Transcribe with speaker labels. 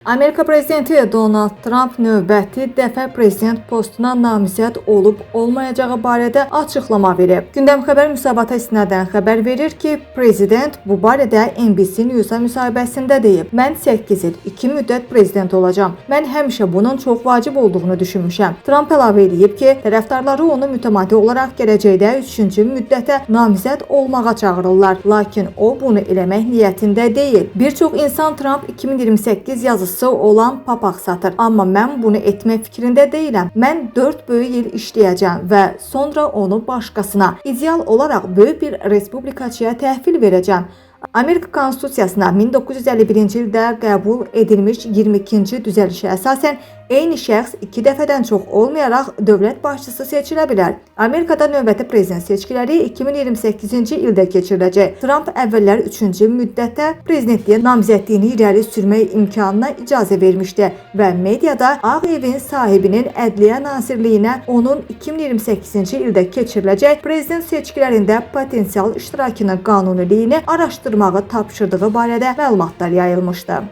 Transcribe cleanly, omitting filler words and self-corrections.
Speaker 1: Amerika prezidenti Donald Trump növbəti dəfə prezident postuna namizəd olub-olmayacağı barədə açıqlama verib. Gündəm xəbər müsabata istinadən xəbər verir ki, prezident bu barədə NBC News-a müsahibəsində deyib. Mən 8 il, 2 müddət prezident olacağam. Mən həmişə bunun çox vacib olduğunu düşünmüşəm. Trump əlavə edib ki, tərəfdarları onu mütəmadi olaraq gələcəkdə 3-cü müddətə namizəd olmağa çağırırlar. Lakin o bunu eləmək niyyətində deyil. Bir çox insan Trump 2028 yazısı olan papaq satır. Amma mən bunu etmək fikrində deyiləm. Mən 4 böyük il işləyəcəm və sonra onu başqasına, ideal olaraq böyük bir respublikaçıya təhvil verəcəm. Amerika Konstitusiyasına 1951-ci ildə qəbul edilmiş 22-ci düzəlişə əsasən eyni şəxs 2 dəfədən çox olmayaraq dövlət başçısı seçilə bilər. Amerikada növbəti prezident seçkiləri 2028-ci ildə keçiriləcək. Trump əvvəllər 3-cü müddətə prezidentliyə namizədliyini irəli sürmək imkanına icazə vermişdi və mediada Ağ Evin sahibinin Ədliyyə Nazirliyinə onun 2028-ci ildə keçiriləcək prezident seçkilərində potensial iştirakının qanuniliyini araşdırmağı tapşırdığı barədə məlumatlar yayılmışdı.